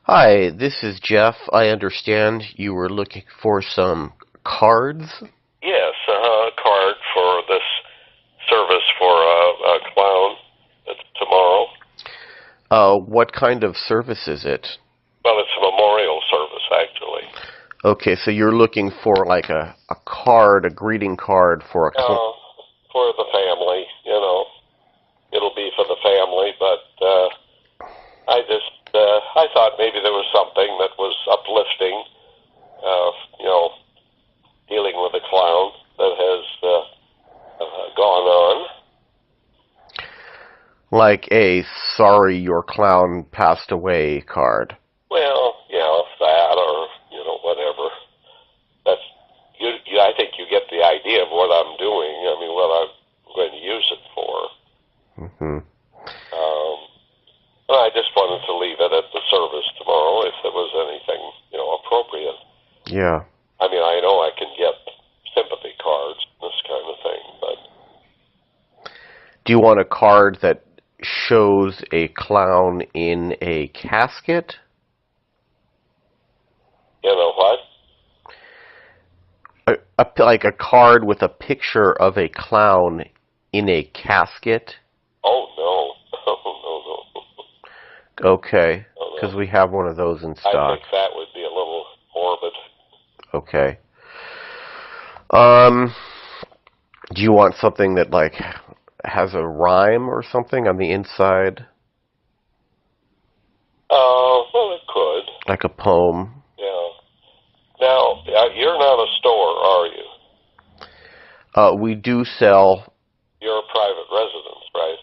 Hi, this is Jeff. I understand you were looking for some cards. Yes, a card for this service for a clown. It's tomorrow. What kind of service is it? Well, it's a memorial service, actually. Okay, so you're looking for like a card, a greeting card for a For the family, It'll be for the family, but I thought maybe there was something that was uplifting, dealing with a clown that has gone on. like a sorry your clown passed away card. Well, that or, whatever. That's, I think you get the idea of what I'm doing. I mean, what I'm going to use it for. Mm-hmm. I just wanted to leave it at the service tomorrow if there was anything, appropriate. Yeah. I mean, I know I can get sympathy cards, this kind of thing, but... Do you want a card that shows a clown in a casket? You know what? Like a card with a picture of a clown in a casket? Oh, no. Oh, no. Okay, because we have one of those in stock. I think that would be a little morbid. Okay. Do you want something that, like, has a rhyme or something on the inside? Well, it could. Like a poem? Yeah. Now, you're not a store, are you? We do sell... You're a private residence, right?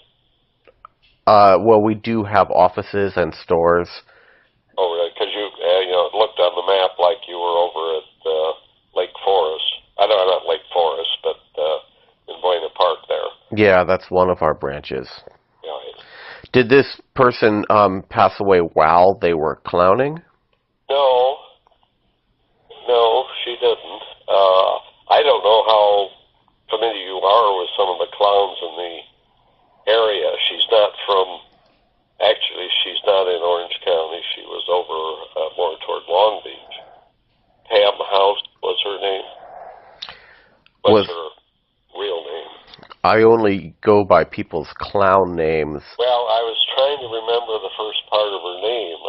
Well, we do have offices and stores. Oh, right, because you looked on the map like you were over at Lake Forest. I know, not Lake Forest, but in Buena Park there. Yeah, that's one of our branches. Yeah. Did this person pass away while they were clowning? No, she didn't. I don't know how familiar you are with some of the clowns in the area. She's not in Orange County. She was over more toward Long Beach. Pam House was her name. What's her real name? I only go by people's clown names. Well, I was trying to remember the first part of her name.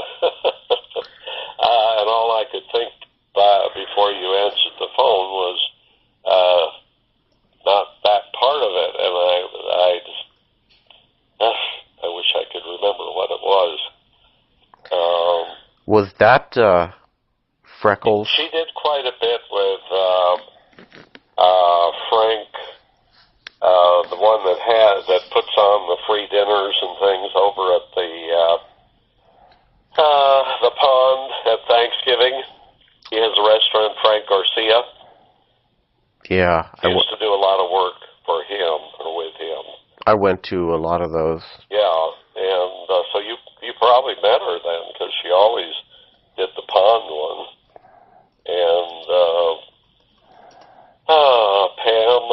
And all I could think before you answered the phone was not that part of it. And I wish I could remember what it was. Was that Freckles? She did quite a bit with Frank, the one that puts on the free dinners and things over at the pond at Thanksgiving. He has a restaurant, Frank Garcia. Yeah. I used to do a lot of work for him or with him. I went to a lot of those. Yeah, and so you probably met her then, because she always did the pond one. And Pam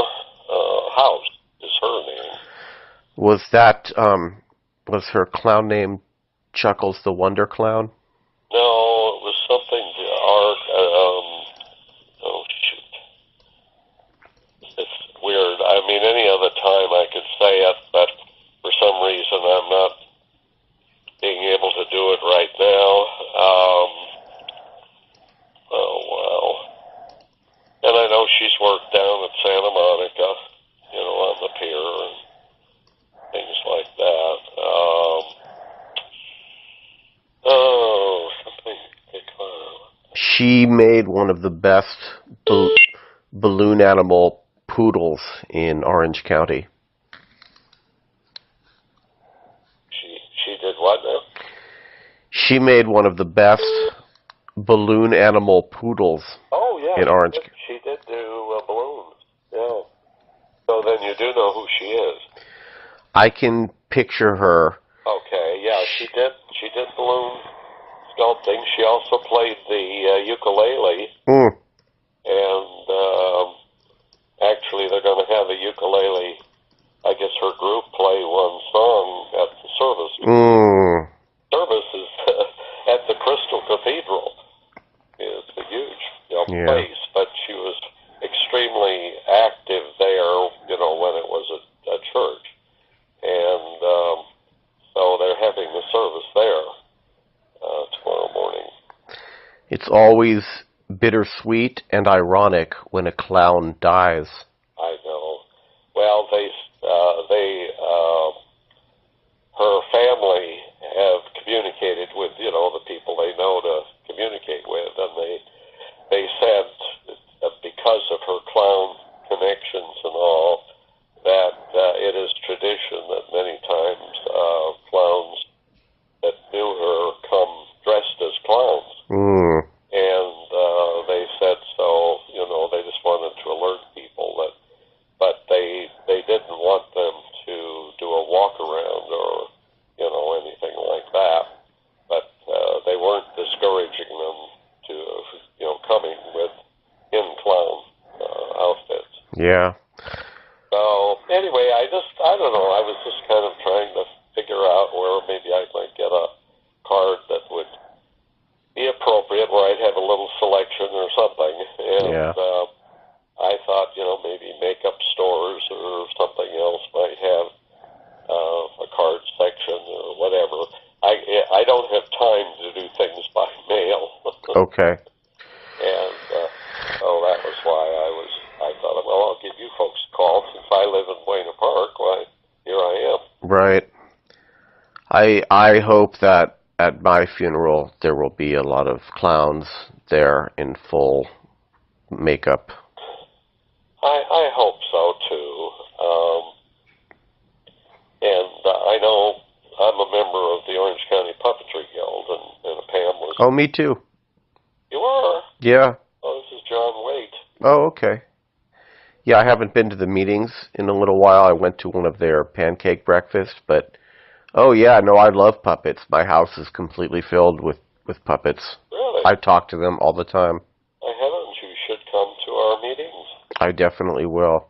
House is her name. Was was her clown name Chuckles the Wonder Clown? No, it was something to art. Oh, shoot. It's weird. I mean, any other time I could say it, but for some reason I'm not being able to do it right now. Oh, wow. And I know she's worked down at Santa Monica, on the pier and things like that. Something. She made one of the best balloon animal poodles in Orange County. She did what now? She made one of the best balloon animal poodles. Oh, yeah. In Orange County. She did do balloons. Yeah. So then you do know who she is. I can picture her. Okay, yeah, she did balloon sculpting. She also played the ukulele. Mm. And actually they're going to have a ukulele, I guess her group play one song at the service. Mm. Service is at the Crystal always bittersweet and ironic when a clown dies. I know. Well, her family have communicated with, the people they know to communicate with, and they said that because of her clown connections and all, that it is tradition that many times clowns that knew her come dressed as clowns. Mm. And they said so, they just wanted to alert people that, but they didn't want them to do a walk around or, anything like that. But they weren't discouraging them to, coming in clown outfits. Yeah. So anyway, I don't know. I was just kind of trying to figure out where maybe I might get a card that would be appropriate, where I'd have a little selection or something. And Yeah. I thought, maybe makeup stores or something else might have a card section or whatever. I don't have time to do things by mail. Okay. And so that was why I thought, well, I'll give you folks a call since I live in Buena Park. Why, here I am. Right. I hope that at my funeral there will be a lot of clowns there in full makeup. I hope so too. And I know I'm a member of the Orange County Puppetry Guild, and Pam was. Oh, me too. You are? Yeah. Oh, this is John Waite. Oh, okay. Yeah, I haven't been to the meetings in a little while. I went to one of their pancake breakfasts, but oh yeah, no, I love puppets. My house is completely filled with puppets. Really? I talk to them all the time. I haven't. You should come to our meetings. I definitely will.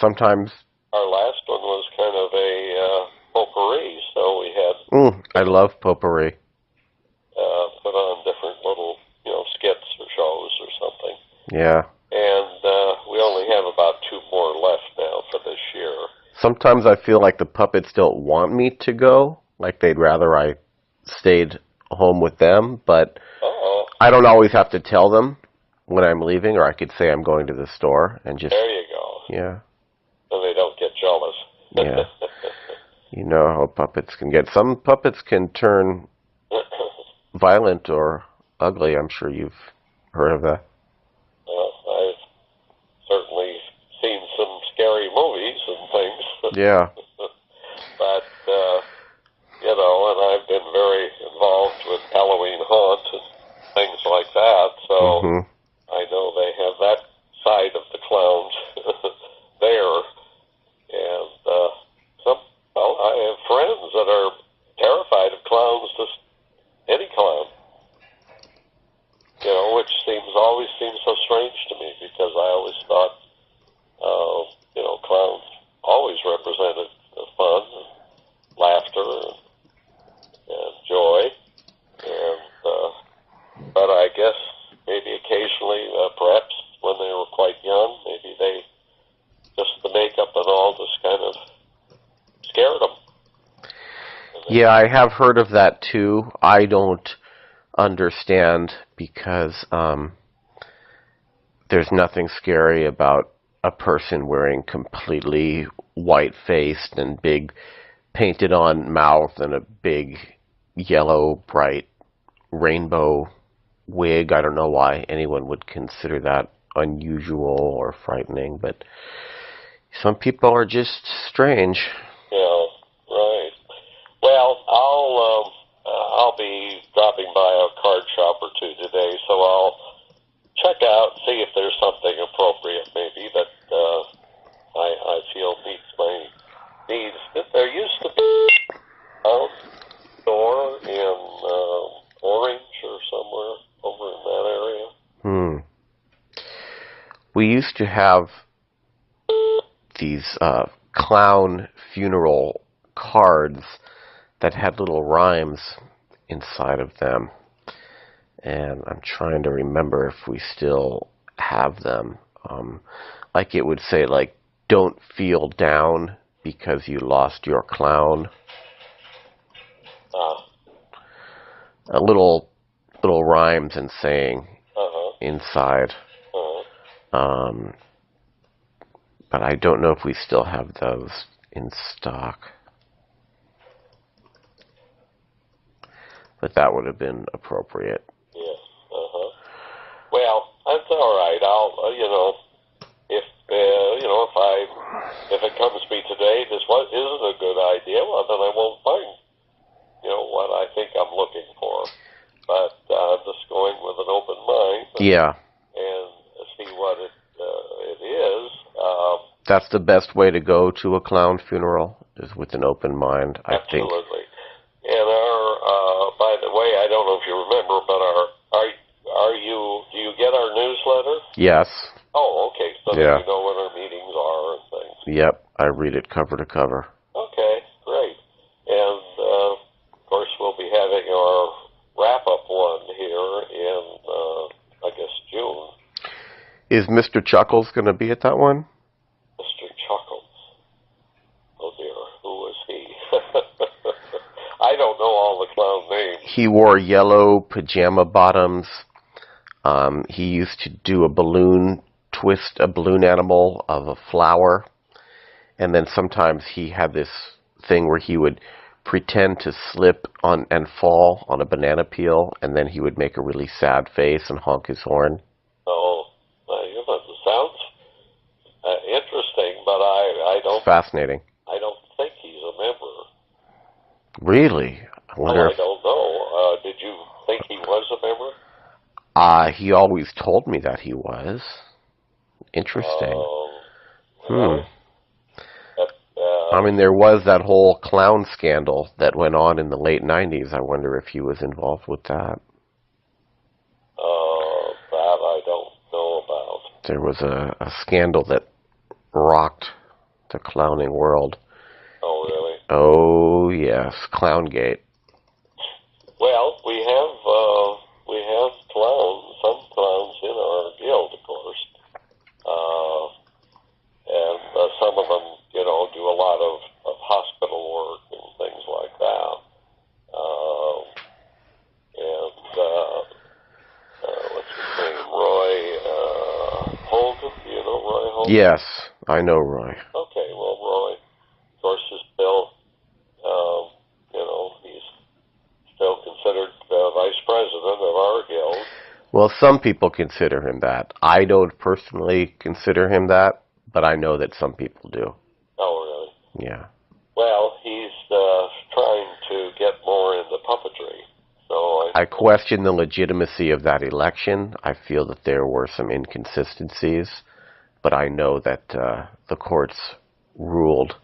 Sometimes. Our last one was kind of a potpourri, so we had. I love potpourri. Put on different little, skits or shows or something. Yeah. And we only have about 2 more left now for this year. Sometimes I feel like the puppets don't want me to go, like they'd rather I stayed home with them, but I don't always have to tell them when I'm leaving, or I could say I'm going to the store and just... There you go. Yeah. So they don't get jealous. Yeah. You know how puppets can get. Some puppets can turn violent or ugly. I'm sure you've heard of that. I've certainly seen some scary movies and things. Yeah. But, and I've been very involved with Halloween haunts and things like that, so I know they have that side of the clowns there. And I have friends that are terrified of clowns, just any clown. Which always seems so strange to me, because I always thought, clowns always represented fun and laughter and joy. And but I guess maybe occasionally, perhaps when they were quite young, maybe the makeup and all just kind of scared them. Yeah, I have heard of that too. I don't understand, because there's nothing scary about a person wearing completely white-faced and big painted-on mouth and a big yellow, bright rainbow wig. I don't know why anyone would consider that unusual or frightening, but some people are just strange. Yeah, right. Well, I'll be dropping by a card shop or two today, so I'll check out, see if there's something appropriate maybe that I feel meets my needs. There used to be a store in Orange or somewhere over in that area. We used to have these clown funeral cards that had little rhymes inside of them, and I'm trying to remember if we still have them. Like it would say, like, don't feel down because you lost your clown. A little little rhymes and saying inside. But I don't know if we still have those in stock. But that would have been appropriate. Yes. Well, that's all right. I'll, if it comes to me today, this isn't a good idea, well, then I won't find, what I think I'm looking for. But I'm just going with an open mind. And see what it is. That's the best way to go to a clown funeral, is with an open mind, I think. Absolutely. And by the way, I don't know if you remember, but do you get our newsletter? Yes. Oh, okay. So that you know when our meetings are and things. Yep, I read it cover to cover. Okay, great. And of course, we'll be having our wrap-up one here in, I guess, June. Is Mr. Chuckles going to be at that one? Mr. Chuckles. Oh dear, who was he? I don't know all the clown names. He wore yellow pajama bottoms. He used to do a balloon animal of a flower. And then sometimes he had this thing where he would pretend to slip on and fall on a banana peel, and then he would make a really sad face and honk his horn. Oh, it sounds interesting, but I don't... It's fascinating. I don't think he's a member. Really? I wonder I don't know. Did you think he was a member? He always told me that he was. Interesting. I mean, there was that whole clown scandal that went on in the late 90s. I wonder if he was involved with that. That I don't know about. There was a scandal that rocked the clowning world. Oh, really? Oh, yes. Clowngate. Well, we have clowns, some clowns in our guild, of course. And some of them, do a lot of hospital work and things like that. What's his name? Roy Holden? Do you know Roy Holden? Yes, I know Roy. Okay, well, Roy, of course, is still, he's still considered vice president of our guild. Well, some people consider him that. I don't personally consider him that, but I know that some people do. Oh, really? Yeah. Well, he's trying to get more into puppetry. So I question the legitimacy of that election. I feel that there were some inconsistencies, but I know that the courts ruled.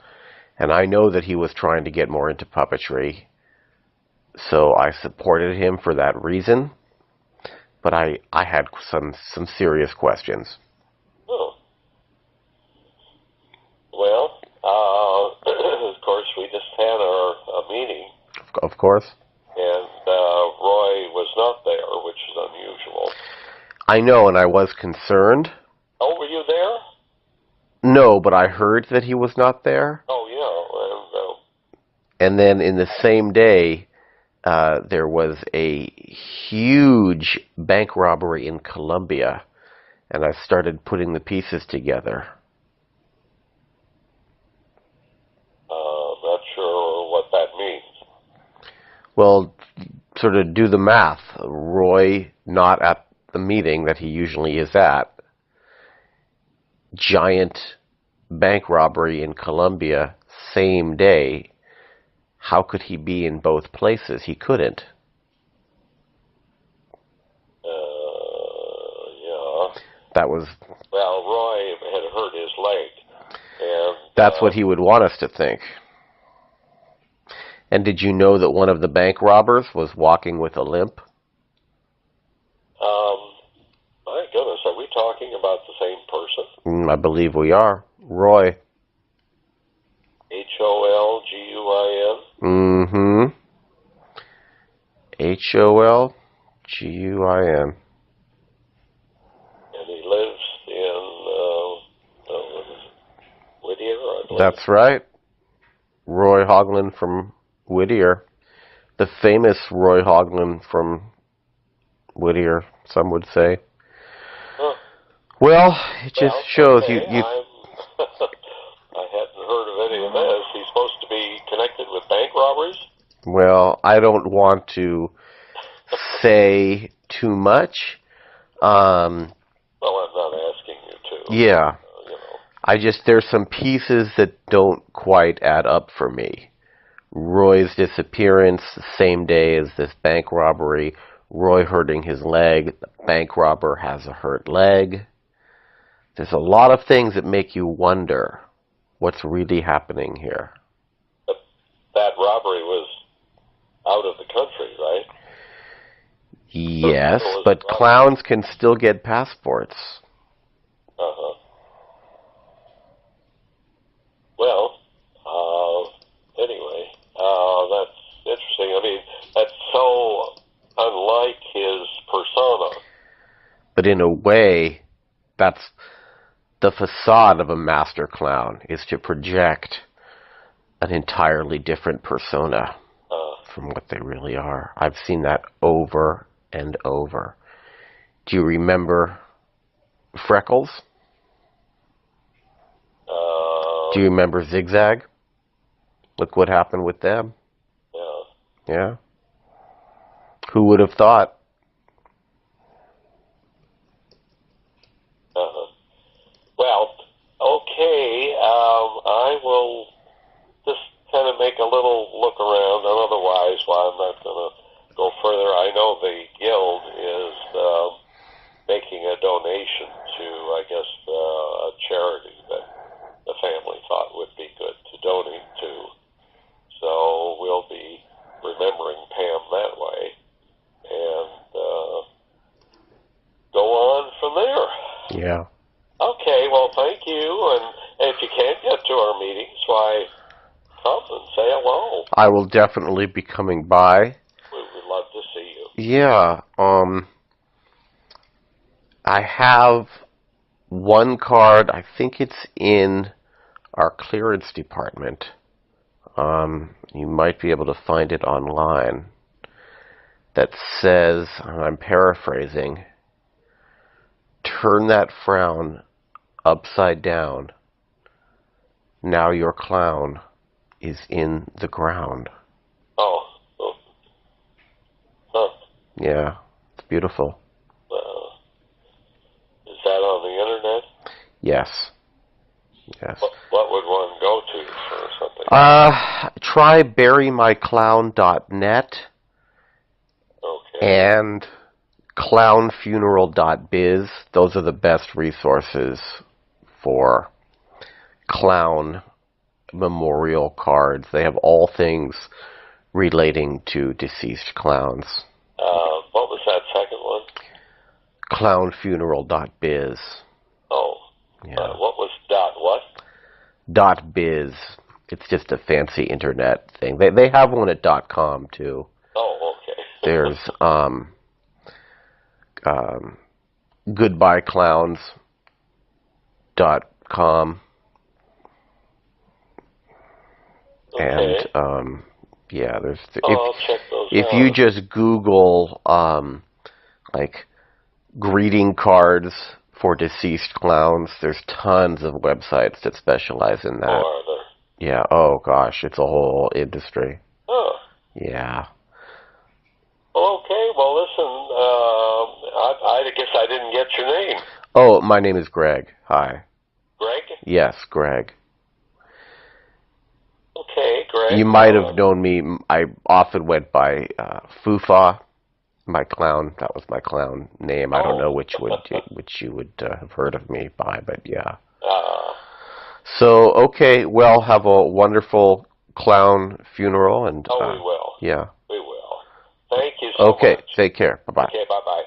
And I know that he was trying to get more into puppetry, so I supported him for that reason. But I had some serious questions. Oh. Well, of course, we just had our meeting. Of course. And Roy was not there, which is unusual. I know, and I was concerned. Oh, were you there? No, but I heard that he was not there. Oh, yeah. And then in the same day, there was a huge bank robbery in Colombia, and I started putting the pieces together. Not sure what that means. Well, sort of do the math. Roy not at the meeting that he usually is at. Giant bank robbery in Colombia, same day. How could he be in both places? He couldn't. Yeah. That was... Well, Roy had hurt his leg. And that's what he would want us to think. And did you know that one of the bank robbers was walking with a limp? My goodness, are we talking about the same person? I believe we are. Roy. Holguin? Mm-hmm. Holguin. And he lives in Whittier, I believe. That's right. Roy Holguin from Whittier. The famous Roy Holguin from wittier, some would say. Huh. Well, it just shows okay. you. I hadn't heard of any of this. He's supposed to be connected with bank robberies? Well, I don't want to say too much. Well, I'm not asking you to. Yeah. You know. There's some pieces that don't quite add up for me. Roy's disappearance the same day as this bank robbery, Roy hurting his leg, the bank robber has a hurt leg. There's a lot of things that make you wonder what's really happening here. But that robbery was out of the country, right? Yes, but clowns can still get passports. Uh-huh. Well, anyway, that's interesting. I mean, that's so unlike his persona. But in a way, that's the facade of a master clown, is to project an entirely different persona from what they really are. I've seen that over and over. Do you remember Freckles? Do you remember Zigzag? Look what happened with them. Yeah. Yeah? Who would have thought? Uh-huh. Well, okay, I will just kind of make a little look around, and otherwise, I'm not going to go further. I know the guild is making a donation to, I guess, a charity that the family thought would be good to donate to. So we'll be remembering Pam that way, and go on from there. Yeah. Okay, well, thank you, and if you can't get to our meetings, why, come and say hello. I will definitely be coming by. We would love to see you. Yeah, I have one card, I think it's in our clearance department. You might be able to find it online, that says, and I'm paraphrasing, turn that frown upside down. Now your clown is in the ground. Oh. Huh. Yeah, it's beautiful. Is that on the internet? Yes. Yes. What would one go to for something? Try burymyclown.net. Okay. And clownfuneral.biz. Those are the best resources for clown memorial cards. They have all things relating to deceased clowns. What was that second one? Clownfuneral.biz. Oh. Yeah. What was what? .biz. It's just a fancy internet thing. They have one at .com too. Oh, okay. There's goodbyeclowns.com. Okay. And yeah, there's I'll check those if out. you just Google like greeting cards for deceased clowns, there's tons of websites that specialize in that. Oh, are there? Yeah. Oh gosh, it's a whole industry. Oh. Yeah. Okay. Well, listen. I guess I didn't get your name. Oh, my name is Greg. Hi. Greg? Yes, Greg. Okay, Greg. You might have known me. I often went by Fufa, my clown. That was my clown name. I don't know which you would have heard of me by, but yeah. So, okay, well, have a wonderful clown funeral. And we will. Yeah. We will. Thank you so much. Okay, take care. Bye-bye. Okay, bye-bye.